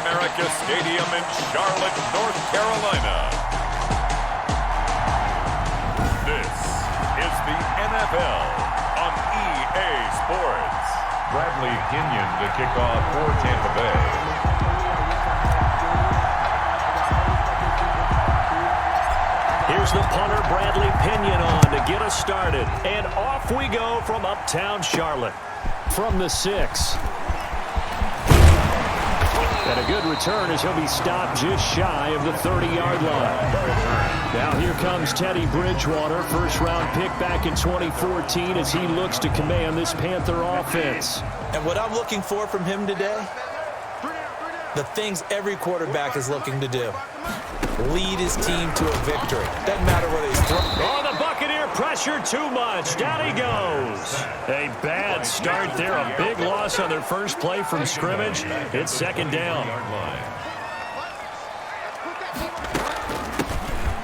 America Stadium in Charlotte, North Carolina. This is the NFL on EA Sports. Bradley Pinion to kick off for Tampa Bay. Here's the punter, Bradley Pinion, on to get us started. And off we go from uptown Charlotte. From the 6. And a good return as he'll be stopped just shy of the 30-yard line. Now here comes Teddy Bridgewater, first-round pick back in 2014 as he looks to command this Panther offense. And what I'm looking for from him today, the things every quarterback is looking to do. Lead his team to a victory. Doesn't matter whether he's throwing. Oh, the Buccaneer pressure too much. Down he goes. A bad start there. A big loss on their first play from scrimmage. It's second down.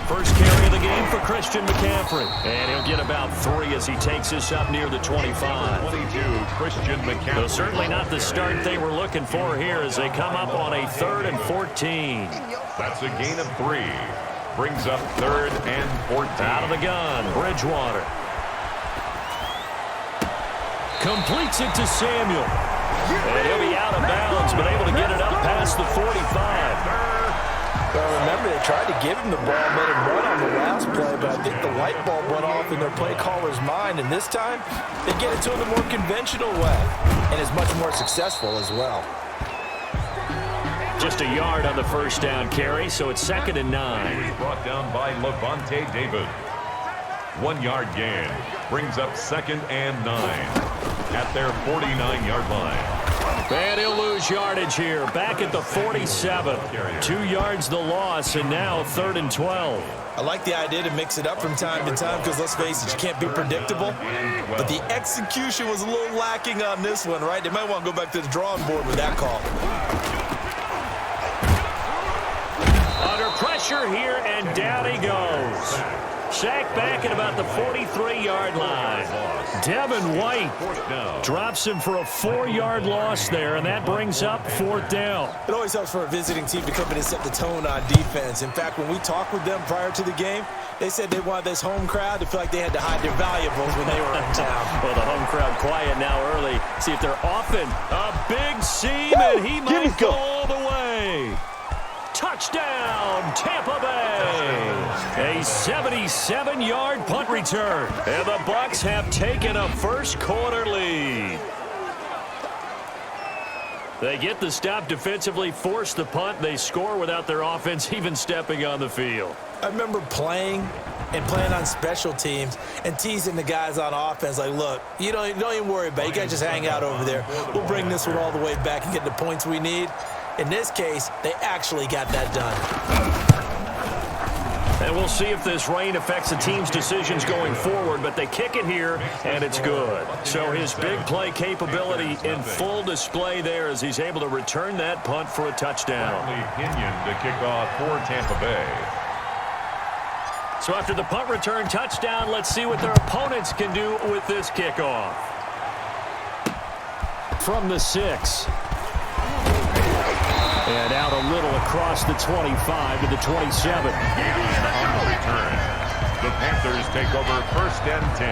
First carry of the game for Christian McCaffrey. And he'll get about 3 as he takes this up near the 25. 22, Christian McCaffrey. So certainly not the start they were looking for here as they come up on a 3rd and 14. That's a gain of 3. Brings up 3rd and 14. Out of the gun, Bridgewater. Completes it to Samuel. And he'll be out of bounds, but able to get it up past the 45. Well, remember, they tried to give him the ball, made him run on the last play, but I think the light bulb went off in their play caller's mind, and this time, they get it to him the more conventional way, and is much more successful as well. Just a yard on the first down carry, so it's 2nd and 9. Brought down by Levante David. 1-yard gain. Brings up 2nd and 9 at their 49-yard line. And he'll lose yardage here. Back at the 47. 2 yards the loss, and now 3rd and 12. I like the idea to mix it up from time to time because, let's face it, you can't be predictable. But the execution was a little lacking on this one, right? They might want to go back to the drawing board with that call. Under pressure here, and down he goes. Sacked back at about the 43-yard line. Devin White drops him for a 4-yard loss there, and that brings up 4th down. It always helps for a visiting team to come in and set the tone on defense. In fact, when we talked with them prior to the game, they said they wanted this home crowd to feel like they had to hide their valuables when they were in town. Well, the home crowd quiet now early. See if they're offing a big seam, and he might go all the way. Touchdown, Tampa Bay. A 77-yard punt return. And the Bucs have taken a first-quarter lead. They get the stop defensively, force the punt. They score without their offense even stepping on the field. I remember playing on special teams and teasing the guys on offense like, look, you don't even worry about it. You guys just hang out over there. We'll bring this one all the way back and get the points we need. In this case, they actually got that done. And we'll see if this rain affects the team's decisions going forward, but they kick it here, and it's good. So his big play capability in full display there as he's able to return that punt for a touchdown. Pinion to kick off for Tampa Bay. So after the punt return touchdown, let's see what their opponents can do with this kickoff. From the 6. And out a little across the 25 to the 27. On the return, the Panthers take over 1st and 10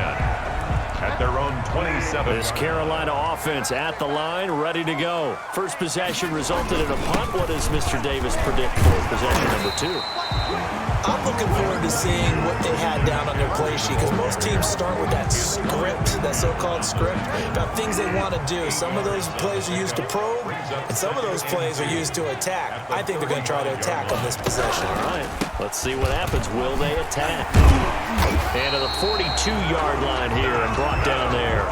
at their own 27. This Carolina offense at the line, ready to go. First possession resulted in a punt. What does Mr. Davis predict for possession number 2? I'm looking forward to seeing what they had down on their play sheet because most teams start with that script, that so-called script, about things they want to do. Some of those plays are used to probe, and some of those plays are used to attack. I think they're going to try to attack on this possession. All right, let's see what happens. Will they attack? And to the 42-yard line here and brought down there.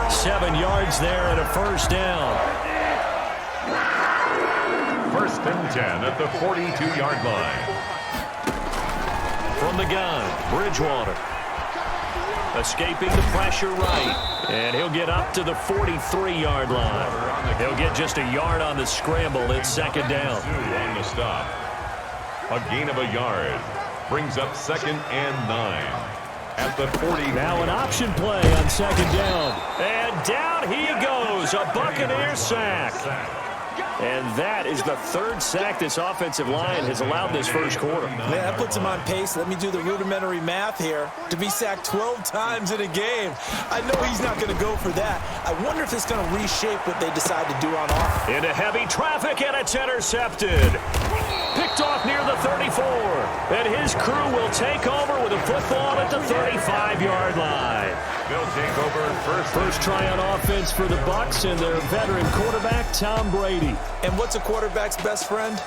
7 yards there and a first down. 1st and 10 at the 42-yard line. From the gun, Bridgewater. Escaping the pressure right. And he'll get up to the 43-yard line. He'll get just a yard on the scramble. It's 2nd down. On the stop. A gain of a yard. Brings up 2nd and 9 at the 40. Now an option play on 2nd down. And down he goes. A Buccaneer sack. And that is the third sack this offensive line has allowed this first quarter. Man, that puts him on pace. Let me do the rudimentary math here. To be sacked 12 times in a game. I know he's not going to go for that. I wonder if it's going to reshape what they decide to do on offense. Into heavy traffic, and it's intercepted. Picked off near the 34. And his crew will take over with a football at the 35-yard line. They'll take over First try on offense for the Bucs and their veteran quarterback, Tom Brady. And what's a quarterback's best friend?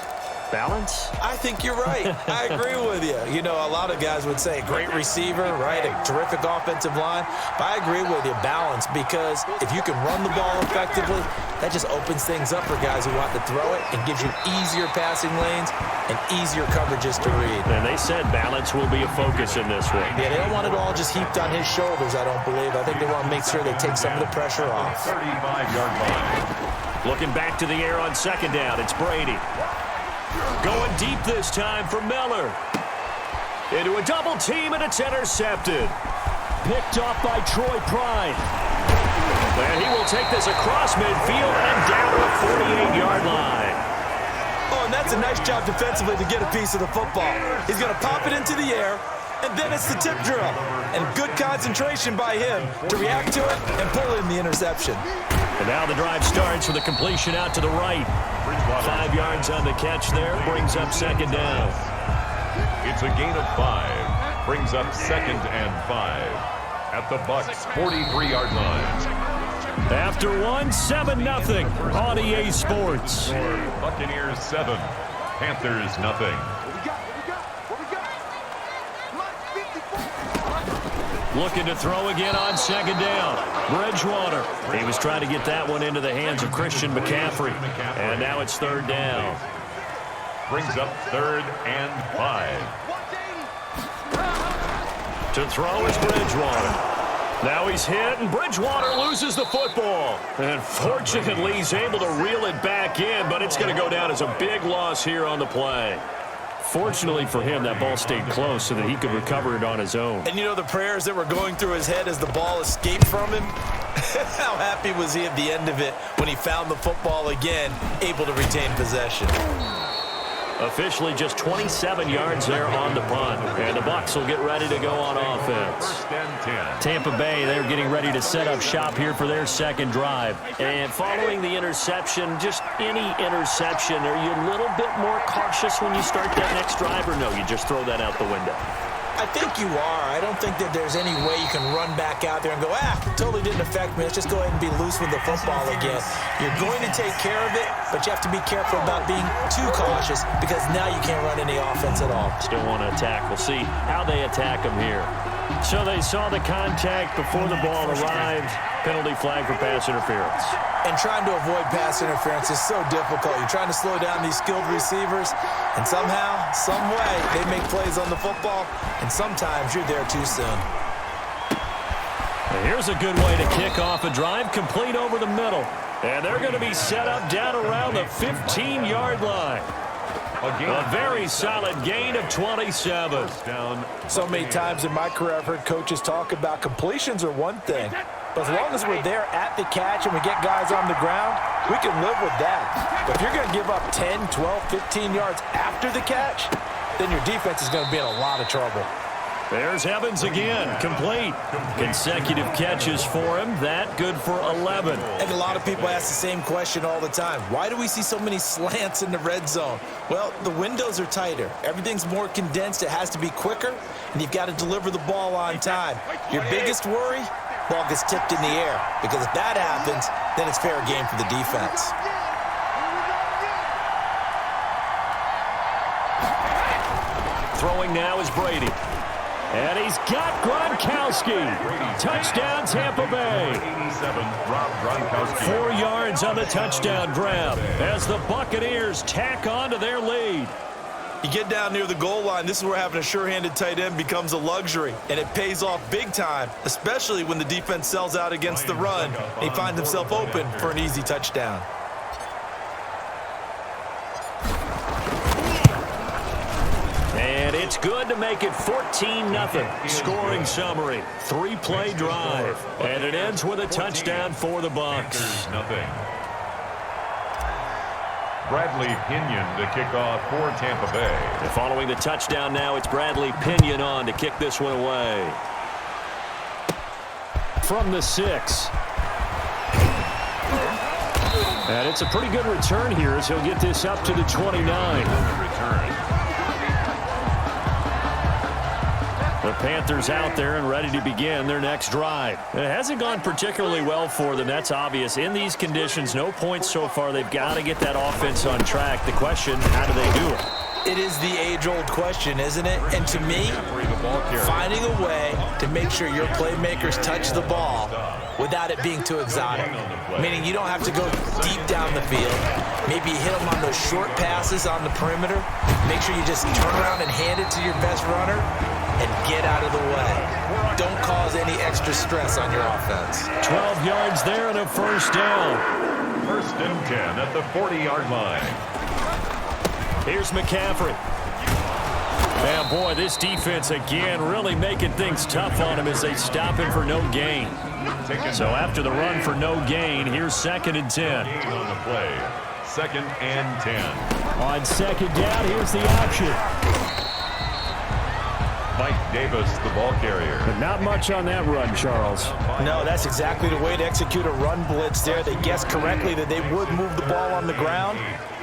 Balance? I think you're right. I agree with you. You know, a lot of guys would say great receiver, right? A terrific offensive line. But I agree with you, balance, because if you can run the ball effectively, that just opens things up for guys who want to throw it and gives you easier passing lanes and easier coverages to read. And they said balance will be a focus in this one. Yeah, they don't want it all just heaped on his shoulders, I don't believe. I think they want to make sure they take some of the pressure off. 35-yard line. Looking back to the air on second down, it's Brady. Going deep this time for Miller. Into a double team, and it's intercepted. Picked off by Troy Pride. And he will take this across midfield and down to the 48-yard line. Oh, and that's a nice job defensively to get a piece of the football. He's going to pop it into the air, and then it's the tip drill. And good concentration by him to react to it and pull in the interception. And now the drive starts with a completion out to the right. 5 yards on the catch there, brings up second down. It's a gain of 5. Brings up 2nd and 5. At the Bucs' 43-yard line. After one, 7-0 on EA Sports. Buccaneers 7, Panthers 0. Looking to throw again on second down. Bridgewater. He was trying to get that one into the hands of Christian McCaffrey. And now it's third down. Brings up 3rd and 5. To throw is Bridgewater. Now he's hit, and Bridgewater loses the football. And fortunately, he's able to reel it back in, but it's going to go down as a big loss here on the play. Fortunately for him, that ball stayed close so that he could recover it on his own. And you know the prayers that were going through his head as the ball escaped from him? How happy was he at the end of it when he found the football again, able to retain possession? Officially just 27 yards there on the punt. And the Bucs will get ready to go on offense. 1st and 10. Tampa Bay, they're getting ready to set up shop here for their second drive. And following the interception, just any interception, are you a little bit more cautious when you start that next drive, or no, you just throw that out the window? I think you are. I don't think that there's any way you can run back out there and go, totally didn't affect me. Let's just go ahead and be loose with the football again. You're going to take care of it, but you have to be careful about being too cautious because now you can't run any offense at all. Still want to attack. We'll see how they attack them here. So they saw the contact before the ball arrived. Penalty flag for pass interference. And trying to avoid pass interference is so difficult. You're trying to slow down these skilled receivers, and somehow, some way, they make plays on the football, and sometimes you're there too soon. And here's a good way to kick off a drive, complete over the middle. And they're going to be set up down around the 15-yard line. A very solid gain of 27. So many times in my career, I've heard coaches talk about completions are one thing. But as long as we're there at the catch and we get guys on the ground, we can live with that. But if you're going to give up 10, 12, 15 yards after the catch, then your defense is going to be in a lot of trouble. There's Evans again, complete. Consecutive catches for him. That good for 11. And a lot of people ask the same question all the time. Why do we see so many slants in the red zone? Well, the windows are tighter. Everything's more condensed. It has to be quicker, and you've got to deliver the ball on time. Your biggest worry? Ball gets tipped in the air, because if that happens, then it's fair game for the defense. Throwing now is Brady. And he's got Gronkowski. Touchdown, Tampa Bay. 87, Rob Gronkowski. 4 yards on the touchdown grab as the Buccaneers tack on to their lead. You get down near the goal line, this is where having a sure-handed tight end becomes a luxury, and it pays off big time, especially when the defense sells out against the run, and he finds himself open for an easy touchdown. And it's good to make it 14-0. Scoring summary, 3-play drive, and it ends with a touchdown for the Bucs. Nothing. Bradley Pinion to kick off for Tampa Bay. And following the touchdown now, it's Bradley Pinion on to kick this one away. From the 6. And it's a pretty good return here as he'll get this up to the 29. Return. The Panthers out there and ready to begin their next drive. It hasn't gone particularly well for them. That's obvious. In these conditions, no points so far. They've got to get that offense on track. The question, how do they do it? It is the age-old question, isn't it? And to me, finding a way to make sure your playmakers touch the ball without it being too exotic. Meaning you don't have to go deep down the field. Maybe you hit them on those short passes on the perimeter. Make sure you just turn around and hand it to your best runner and get out of the way. Don't cause any extra stress on your offense. 12 yards there and a first down. 1st and 10 at the 40-yard line. Here's McCaffrey. And boy, this defense again really making things tough on him as they stop him for no gain. So after the run for no gain, here's 2nd and 10. On the play, 2nd and 10. On 2nd down, here's the option. Mike Davis, the ball carrier. But not much on that run, Charles. No, that's exactly the way to execute a run blitz there. They guessed correctly that they would move the ball on the ground,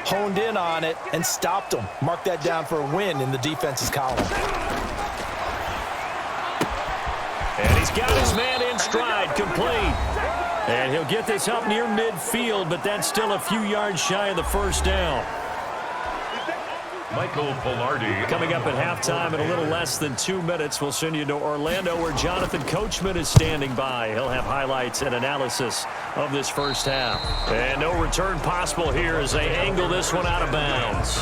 honed in on it, and stopped them. Mark that down for a win in the defense's column. And he's got his man in stride, complete. And he'll get this up near midfield, but that's still a few yards shy of the first down. Michael Palardi. Coming up at halftime in a little less than 2 minutes, we'll send you to Orlando where Jonathan Coachman is standing by. He'll have highlights and analysis of this first half. And no return possible here as they angle this one out of bounds.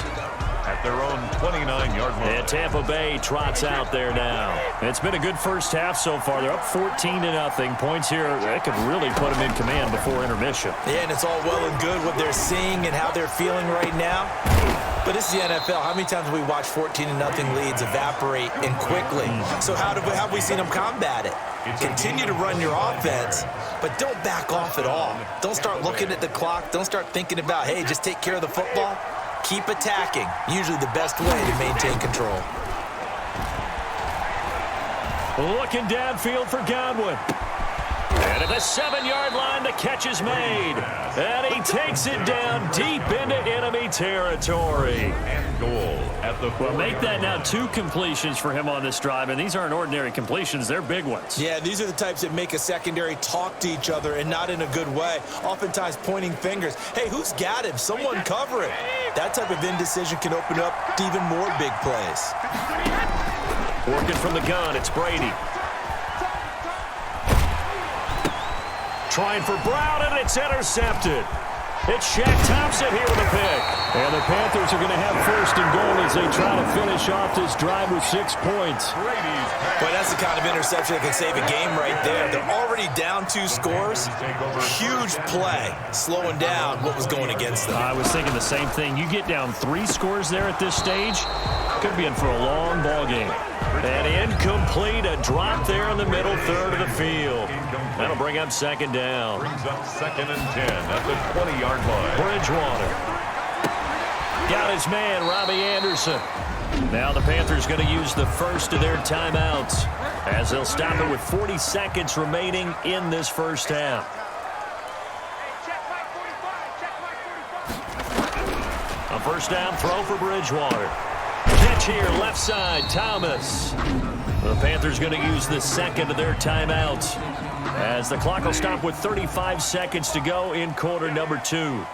At their own 29-yard line. And Tampa Bay trots out there now. It's been a good first half so far. They're up 14-0. Points here, that could really put them in command before intermission. Yeah, and it's all well and good what they're seeing and how they're feeling right now. But this is the NFL. How many times have we watched 14-0 leads evaporate and quickly? So how have we seen them combat it? Continue to run your offense, but don't back off at all. Don't start looking at the clock. Don't start thinking about, hey, just take care of the football. Keep attacking. Usually the best way to maintain control. Looking downfield for Godwin. And at the 7-yard line, the catch is made. And he takes it down deep into enemy territory. And goal at the 40. Well, make that now 2 completions for him on this drive, and these aren't ordinary completions. They're big ones. Yeah, these are the types that make a secondary talk to each other and not in a good way. Oftentimes pointing fingers. Hey, who's got him? Someone cover it. That type of indecision can open up to even more big plays. Working from the gun, it's Brady. Trying for Brown, and it's intercepted. It's Shaq Thompson here with a pick. And the Panthers are going to have 1st and goal as they try to finish off this drive with 6 points. Boy, that's the kind of interception that can save a game right there. They're already down 2 scores. Huge play, slowing down what was going against them. I was thinking the same thing. You get down 3 scores there at this stage, could be in for a long ball game. And incomplete, a drop there in the middle third of the field. That'll bring up 2nd down. Brings up 2nd and 10 at the 20-yard line. Bridgewater. Got his man, Robbie Anderson. Now the Panthers going to use the first of their timeouts as they'll stop it with 40 seconds remaining in this first half. A first down throw for Bridgewater. Catch here, left side, Thomas. The Panthers going to use the second of their timeouts as the clock will stop with 35 seconds to go in quarter number 2.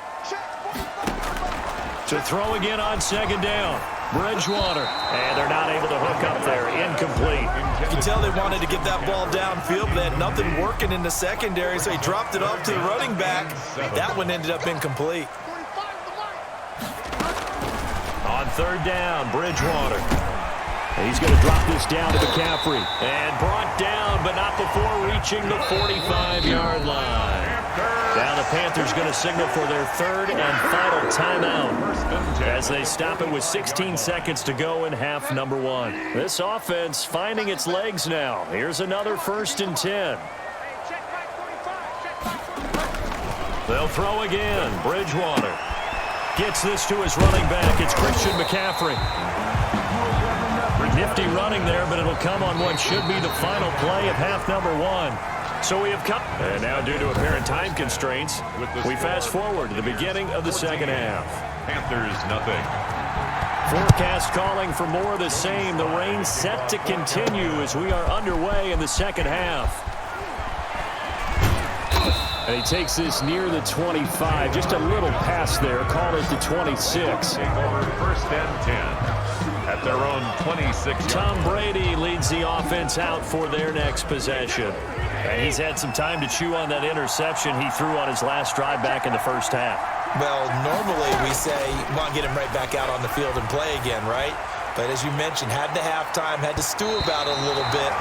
To throw again on 2nd down. Bridgewater. And they're not able to hook up there. Incomplete. You can tell they wanted to get that ball downfield, but they had nothing working in the secondary, so he dropped it off to the running back. That one ended up incomplete. On 3rd down, Bridgewater. He's going to drop this down to McCaffrey. And brought down, but not before reaching the 45-yard line. Now the Panthers going to signal for their 3rd and final timeout as they stop it with 16 seconds to go in half number 1. This offense finding its legs now. Here's another 1st and 10. They'll throw again. Bridgewater. Gets this to his running back. It's Christian McCaffrey. Nifty running there, but it'll come on what should be the final play of half number 1. So we have come. And now due to apparent time constraints, we fast forward to the beginning of the second half. Panthers nothing. Forecast calling for more of the same. The rain set to continue as we are underway in the second half. And he takes this near the 25. Just a little pass there. Call it the 26. Take over first and 10 at their own 26. Tom Brady leads the offense out for their next possession. And he's had some time to chew on that interception he threw on his last drive back in the first half. Well, normally we say, come on, get him right back out on the field and play again, right? But as you mentioned, had the halftime, had to stew about it a little bit.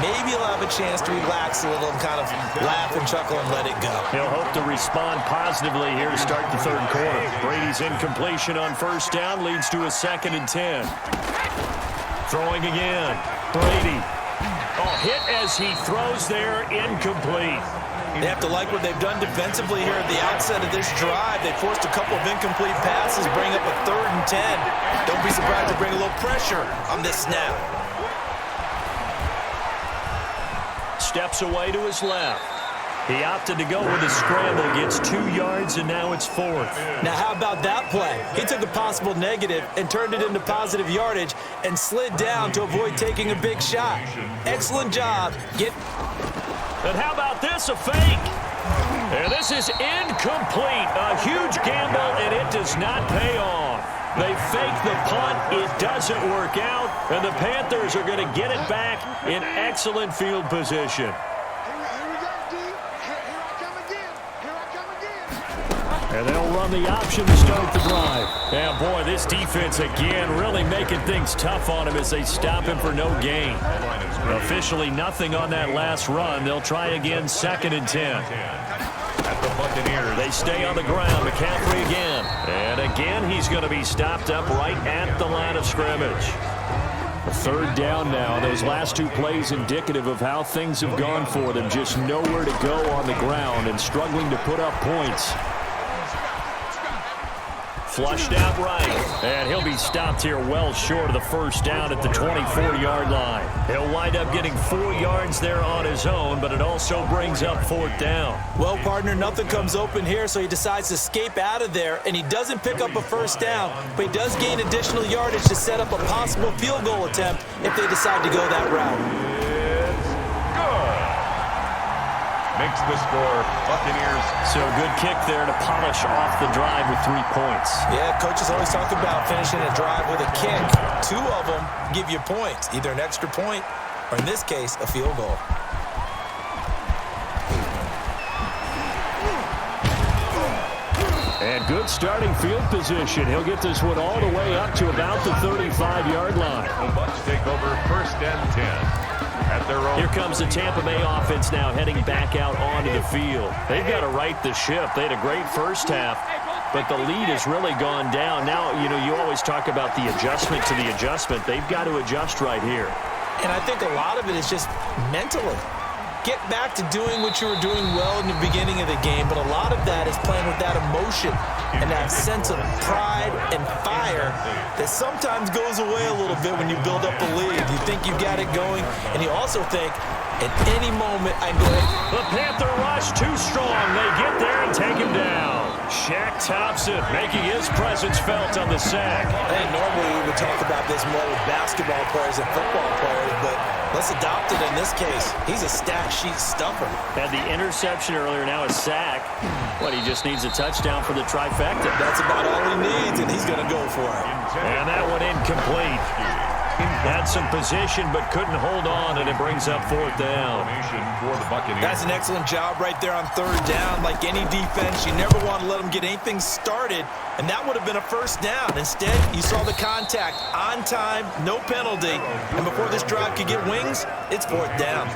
Maybe he'll have a chance to relax a little and kind of laugh and chuckle and let it go. He'll hope to respond positively here to start the third quarter. Brady's incompletion on first down leads to a 2nd and 10. Throwing again. Brady. Oh, hit as he throws there, incomplete. They have to like what they've done defensively here at the outset of this drive. They forced a couple of incomplete passes, bring up a 3rd and 10. Don't be surprised to bring a little pressure on this snap. Steps away to his left. He opted to go with a scramble, gets 2 yards, and now it's 4th. Now, how about that play? He took a possible negative and turned it into positive yardage and slid down to avoid taking a big shot. Excellent job. And how about this, a fake? And this is incomplete. A huge gamble, and it does not pay off. They fake the punt. It doesn't work out, and the Panthers are going to get it back in excellent field position. And they'll run the option to start the drive. And boy, this defense again really making things tough on him as they stop him for no gain. Officially nothing on that last run. They'll try again, 2nd and 10. At the Buccaneers. They stay on the ground. McCaffrey again. And again, he's going to be stopped up right at the line of scrimmage. 3rd down now. Those last 2 plays indicative of how things have gone for them. Just nowhere to go on the ground and struggling to put up points. Flushed out right, and he'll be stopped here well short of the first down at the 24-yard line. He'll wind up getting 4 yards there on his own, but it also brings up 4th down. Well, partner, nothing comes open here, so he decides to escape out of there, and he doesn't pick up a first down, but he does gain additional yardage to set up a possible field goal attempt if they decide to go that route. Makes the score, Buccaneers. So good kick there to polish off the drive with 3 points. Yeah, coaches always talk about finishing a drive with a kick. 2 of them give you points, either an extra point or, in this case, a field goal. And good starting field position. He'll get this one all the way up to about the 35-yard line. The Bucs take over first and 10. At their own. Here comes the Tampa Bay offense now heading back out onto the field. They've got to right the ship. They had a great first half, but the lead has really gone down. Now, you always talk about the adjustment to the adjustment. They've got to adjust right here. And I think a lot of it is just mentally. Get back to doing what you were doing well in the beginning of the game, but a lot of that is playing with that emotion and that sense of pride and fire that sometimes goes away a little bit when you build up a lead. You think you've got it going, and you also think, at any moment, I can go ahead. The Panther rush too strong. They get there and take him down. Shaq Thompson making his presence felt on the sack. Hey, normally we would talk about this more with basketball players and football players, but let's adopt it in this case. He's a stat sheet stuffer. Had the interception earlier, now a sack. What, he just needs a touchdown for the trifecta. That's about all he needs, and he's going to go for it. And that one incomplete. Had some position, but couldn't hold on, and it brings up 4th down. That's an excellent job right there on 3rd down. Like any defense, you never want to let them get anything started, and that would have been a first down. Instead, you saw the contact on time, no penalty, and before this drive could get wings, it's 4th down.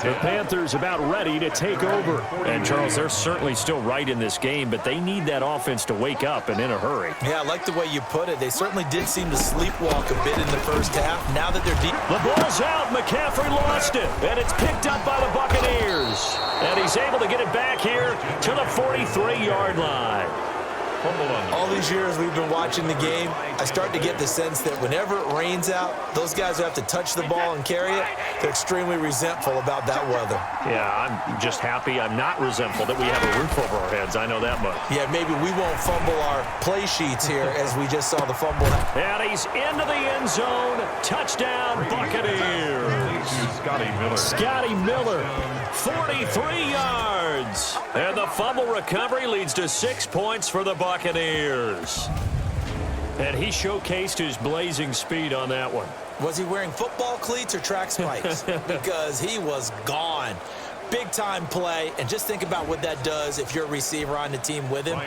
The Panthers about ready to take over. And, Charles, they're certainly still right in this game, but they need that offense to wake up and in a hurry. Yeah, I like the way you put it. They certainly did seem to sleepwalk a bit in the first half. Now that they're deep. The ball's out. McCaffrey lost it, and it's picked up by the Buccaneers. And he's able to get it back here to the 43-yard line. All these years we've been watching the game, I start to get the sense that whenever it rains out, those guys who have to touch the ball and carry it, they're extremely resentful about that weather. Yeah, I'm just happy I'm not resentful that we have a roof over our heads. I know that much. Yeah, maybe we won't fumble our play sheets here as we just saw the fumble. And he's into the end zone. Touchdown, Buccaneers. Scotty Miller, 43 yards. And the fumble recovery leads to 6 points for the Buccaneers. And he showcased his blazing speed on that one. Was he wearing football cleats or track spikes? Because he was gone. Big-time play, and just think about what that does if you're a receiver on the team with him.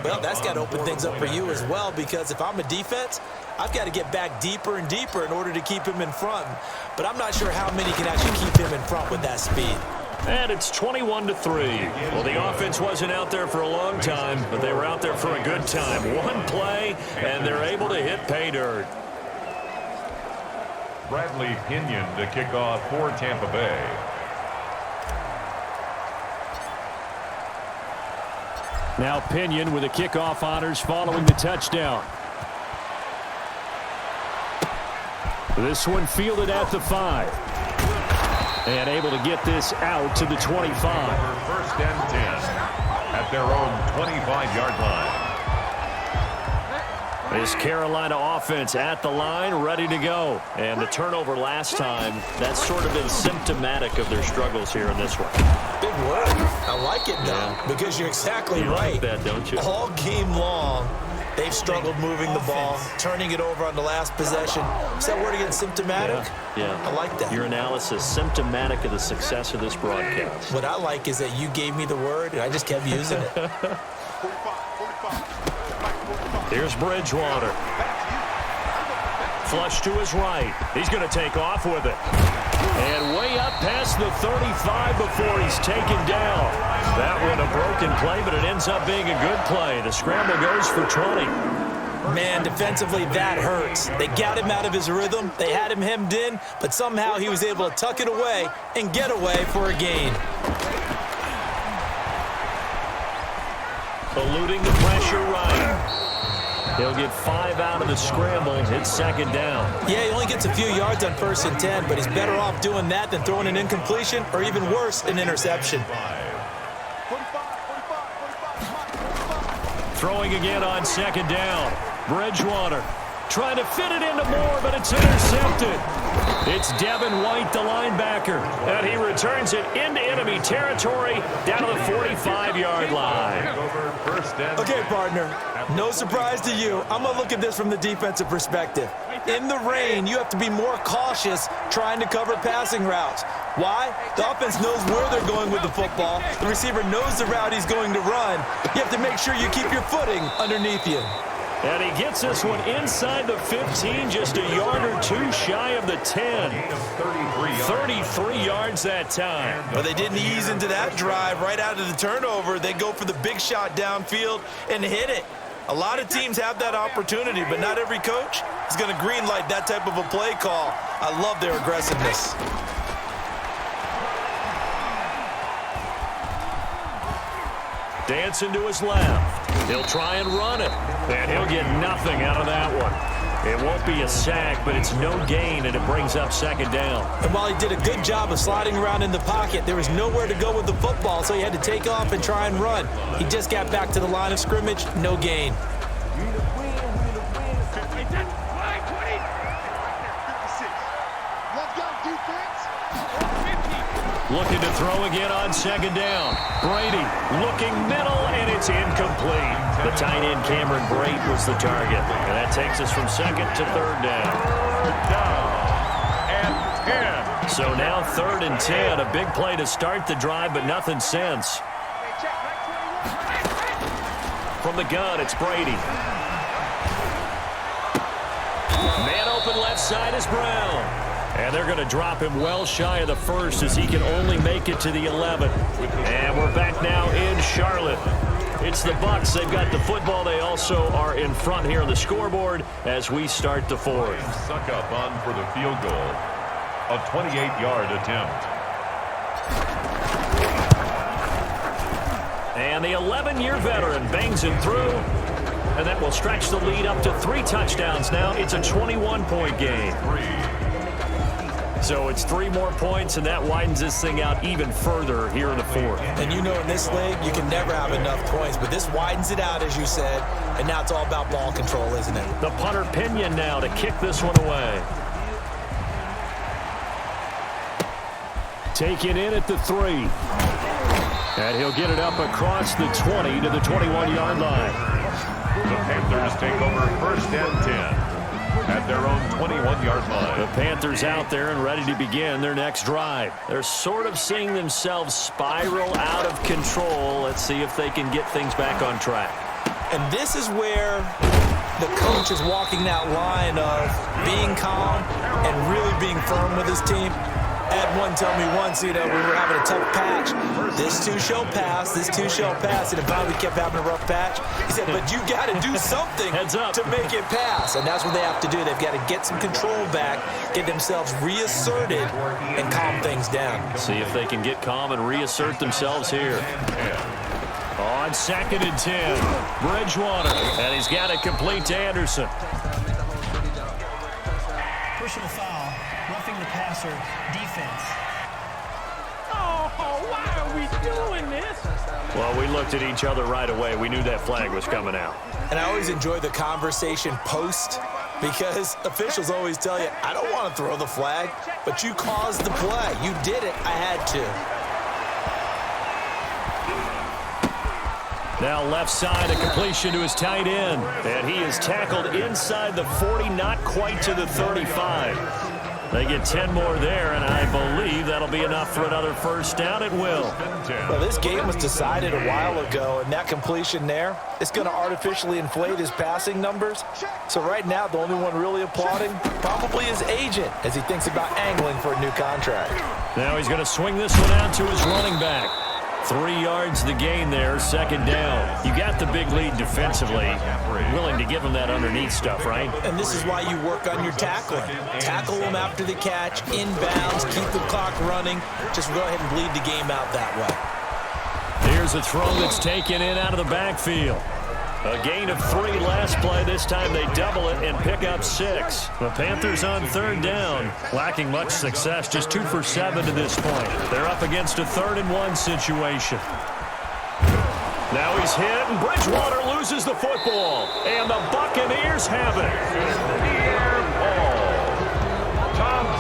Well, that's got to open things up for you as well, because if I'm a defense, I've got to get back deeper and deeper in order to keep him in front. But I'm not sure how many can actually keep him in front with that speed. And it's 21-3. Well, the offense wasn't out there for a long time, but they were out there for a good time. One play, and they're able to hit pay dirt. Bradley Pinion to kick off for Tampa Bay. Now Pinion with the kickoff honors following the touchdown. This one fielded at the 5. And able to get this out to the 25. First and 10 at their own 25-yard line. This Carolina offense at the line, ready to go. And the turnover last time, that's sort of been symptomatic of their struggles here in this one. Big word. I like it, though, because you're exactly right. Like that, don't you? All game long, they've struggled moving the ball, turning it over on the last possession. Is that word again, symptomatic? Yeah. I like that. Your analysis, symptomatic of the success of this broadcast. What I like is that you gave me the word, and I just kept using it. Here's Bridgewater. Flush to his right. He's going to take off with it. And way up past the 35 before he's taken down. That one a broken play, but it ends up being a good play. The scramble goes for 20. Man, defensively, that hurts. They got him out of his rhythm. They had him hemmed in, but somehow he was able to tuck it away and get away for a gain. Eluding the pressure right. He'll get 5 out of the scramble. It's second down. Yeah, he only gets a few yards on 1st and 10, but he's better off doing that than throwing an incompletion or even worse, an interception. Throwing again on second down. Bridgewater trying to fit it into Moore, but it's intercepted. It's Devin White, the linebacker, and he returns it into enemy territory down to the 45-yard line. Okay, partner, no surprise to you. I'm going to look at this from the defensive perspective. In the rain, you have to be more cautious trying to cover passing routes. Why? The offense knows where they're going with the football. The receiver knows the route he's going to run. You have to make sure you keep your footing underneath you. And he gets this one inside the 15, just a yard or two shy of the 10. 33 yards that time. But they didn't ease into that drive right out of the turnover. They go for the big shot downfield and hit it. A lot of teams have that opportunity, but not every coach is going to greenlight that type of a play call. I love their aggressiveness. Dancing to his left. He'll try and run it, and he'll get nothing out of that one. It won't be a sack, but it's no gain, and it brings up second down. And while he did a good job of sliding around in the pocket, there was nowhere to go with the football, so he had to take off and try and run. He just got back to the line of scrimmage, no gain. Looking to throw again on second down. Brady looking middle, and it's incomplete. The tight end Cameron Brate was the target. And that takes us from second to third down. Third down and 10. So now 3rd and 10. A big play to start the drive, but nothing since. From the gun, it's Brady. Man open left side is Brown. And they're going to drop him well shy of the 1st as he can only make it to the 11. And we're back now in Charlotte. It's the Bucs. They've got the football. They also are in front here on the scoreboard as we start the 4th. Suckup on for the field goal. A 28-yard attempt. And the 11-year veteran bangs it through. And that will stretch the lead up to 3 touchdowns now. It's a 21-point game. So it's 3 more points, and that widens this thing out even further here in the 4th. And you know in this league, you can never have enough points, but this widens it out, as you said, and now it's all about ball control, isn't it? The punter Pinion now to kick this one away. Taken in at the 3. And he'll get it up across the 20 to the 21-yard line. The Panthers take over 1st and 10 at their own 21-yard line. The Panthers out there and ready to begin their next drive. They're sort of seeing themselves spiral out of control. Let's see if they can get things back on track. And this is where the coach is walking that line of being calm and really being firm with his team. I had one tell me once, we were having a tough patch. This too shall pass, this too shall pass. And finally we kept having a rough patch. He said, but you got to do something to make it pass. And that's what they have to do. They've got to get some control back, get themselves reasserted, and calm things down. See if they can get calm and reassert themselves here. On 2nd and 10, Bridgewater. And he's got it complete to Anderson. Personal foul, roughing the passer, defense. Oh, why are we doing this? Well, we looked at each other right away. We knew that flag was coming out. And I always enjoy the conversation post because officials always tell you, I don't want to throw the flag, but you caused the play. You did it. I had to. Now left side, a completion to his tight end. And he is tackled inside the 40, not quite to the 35. They get 10 more there, and I believe that'll be enough for another first down. It will. Well, this game was decided a while ago, and that completion there, it's going to artificially inflate his passing numbers. So right now, the only one really applauding probably his agent as he thinks about angling for a new contract. Now he's going to swing this one out to his running back. 3 yards the gain there, 2nd down. You got the big lead defensively. Willing to give him that underneath stuff, right? And this is why you work on your tackling. Tackle them after the catch, inbounds, keep the clock running. Just go ahead and bleed the game out that way. Here's a throw that's taken in out of the backfield. A gain of 3 last play. This time they double it and pick up 6. The Panthers on 3rd down. Lacking much success, just 2 for 7 to this point. They're up against a 3rd and 1 situation. Now he's hit, and Bridgewater loses the football. And the Buccaneers have it.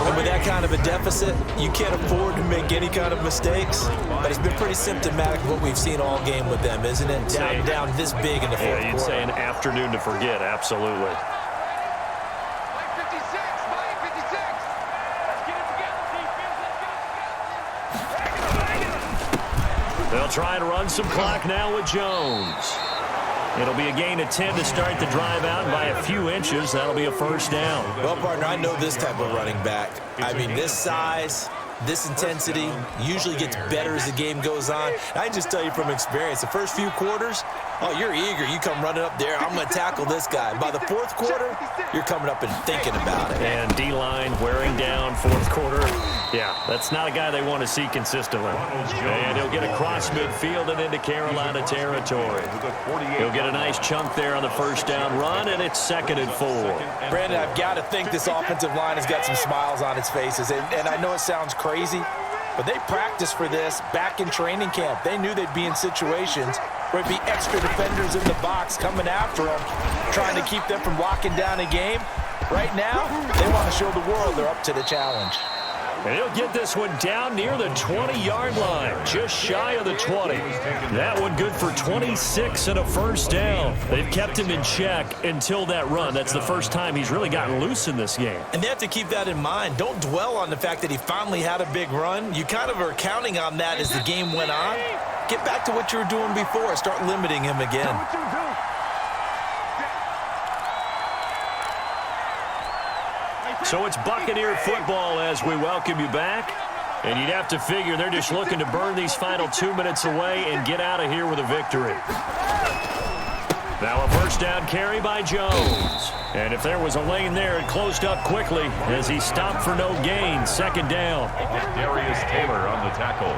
And with that kind of a deficit, you can't afford to make any kind of mistakes. But it's been pretty symptomatic of what we've seen all game with them, isn't it? Down this big in the 4th quarter. You'd say an afternoon to forget, absolutely. They'll try and run some clock now with Jones. It'll be a gain of 10 to start the drive out, and by a few inches, that'll be a first down. Well, partner, I know this type of running back. I mean, this size, this intensity usually gets better as the game goes on. And I can just tell you from experience, the first few quarters, oh, you're eager. You come running up there, I'm going to tackle this guy. By the 4th quarter, you're coming up and thinking about it. And D-line wearing down 4th quarter. Yeah, that's not a guy they want to see consistently. And he'll get across midfield and into Carolina territory. He'll get a nice chunk there on the first down run, and it's 2nd and 4. Brandon, I've got to think this offensive line has got some smiles on its faces. And I know it sounds crazy, but they practiced for this back in training camp. They knew they'd be in situations where it'd be extra defenders in the box coming after them, trying to keep them from locking down a game. Right now, they want to show the world they're up to the challenge. And he'll get this one down near the 20-yard line, just shy of the 20. That one good for 26 and a first down. They've kept him in check until that run. That's the first time he's really gotten loose in this game. And they have to keep that in mind. Don't dwell on the fact that he finally had a big run. You kind of are counting on that as the game went on. Get back to what you were doing before. Start limiting him again. So it's Buccaneer football as we welcome you back. And you'd have to figure they're just looking to burn these final 2 minutes away and get out of here with a victory. Now a first down carry by Jones. And if there was a lane there, it closed up quickly as he stopped for no gain. 2nd down. Darius Taylor on the tackle.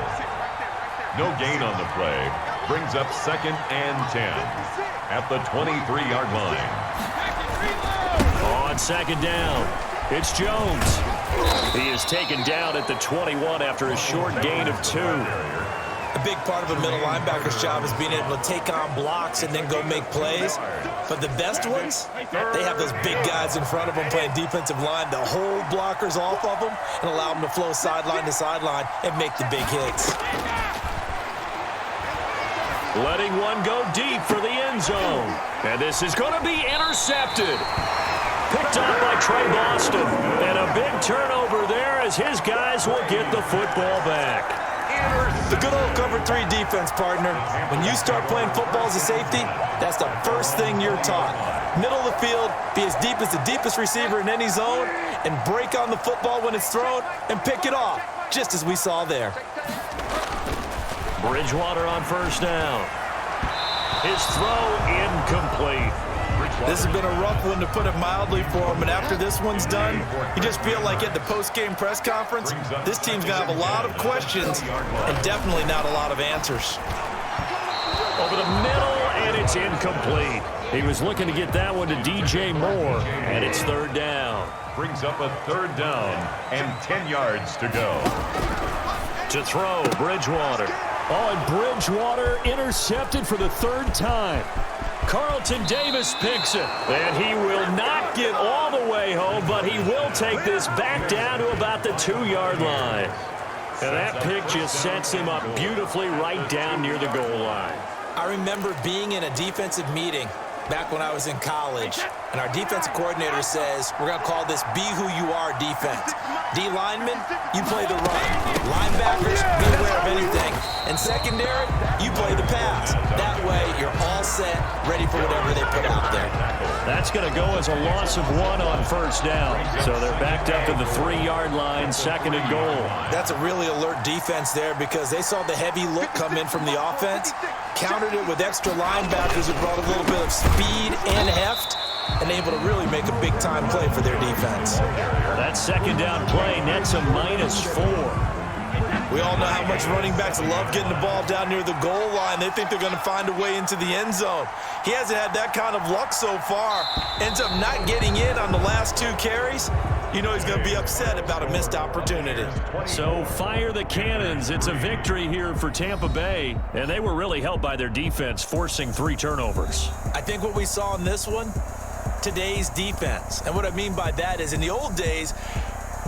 No gain on the play. Brings up 2nd and 10 at the 23-yard line. On 2nd down, it's Jones. He is taken down at the 21 after a short gain of 2. A big part of a middle linebacker's job is being able to take on blocks and then go make plays. But the best ones, they have those big guys in front of them playing defensive line to hold blockers off of them and allow them to flow sideline to sideline and make the big hits. Letting one go deep for the end zone. And this is going to be intercepted. Picked up by Trey Boston. And a big turnover there as his guys will get the football back. The good old cover 3 defense, partner. When you start playing football as a safety, that's the first thing you're taught. Middle of the field, be as deep as the deepest receiver in any zone, and break on the football when it's thrown and pick it off, just as we saw there. Bridgewater on 1st down. His throw incomplete. This has been a rough one, to put it mildly, for him. And after this one's done, you just feel like at the post-game press conference, this team's going to have a lot of questions and definitely not a lot of answers. Over the middle, and it's incomplete. He was looking to get that one to DJ Moore, and it's 3rd down. Brings up a 3rd down and 10 yards to go. To throw, Bridgewater. Oh, and Bridgewater intercepted for the 3rd time. Carlton Davis picks it, and he will not get all the way home, but he will take this back down to about the 2-yard line. And that pick just sets him up beautifully right down near the goal line. I remember being in a defensive meeting back when I was in college, and our defensive coordinator says, we're going to call this Be Who You Are defense. D linemen, you play the run. Linebackers, be aware of anything. And secondary, you play the pass. That way, you're all set, ready for whatever they put out there. That's going to go as a loss of 1 on 1st down. So they're backed up to the 3-yard line, 2nd and goal. That's a really alert defense there, because they saw the heavy look come in from the offense, countered it with extra linebackers who brought a little bit of speed and heft, and able to really make a big-time play for their defense. That 2nd down play nets a -4. We all know how much running backs love getting the ball down near the goal line. They think they're going to find a way into the end zone. He hasn't had that kind of luck so far. Ends up not getting in on the last 2 carries. You know he's going to be upset about a missed opportunity. So fire the cannons. It's a victory here for Tampa Bay, and they were really helped by their defense, forcing 3 turnovers. I think what we saw in this one, today's defense. And what I mean by that is, in the old days,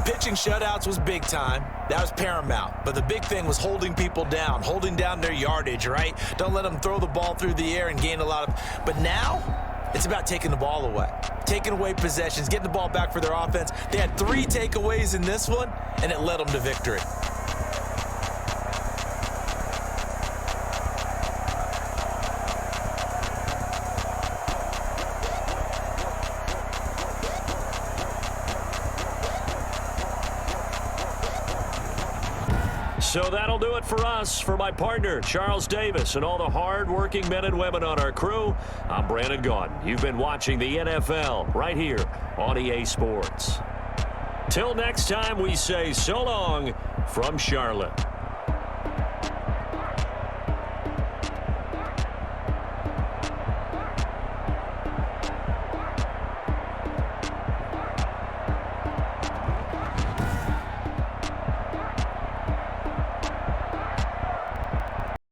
pitching shutouts was big time. That was paramount. But the big thing was holding people down, holding down their yardage, right? Don't let them throw the ball through the air and gain a lot of... But now, it's about taking the ball away. Taking away possessions, getting the ball back for their offense. They had 3 takeaways in this one, and it led them to victory. So that'll do it for us. For my partner, Charles Davis, and all the hard-working men and women on our crew, I'm Brandon Gaudin. You've been watching the NFL right here on EA Sports. Till next time, we say so long from Charlotte.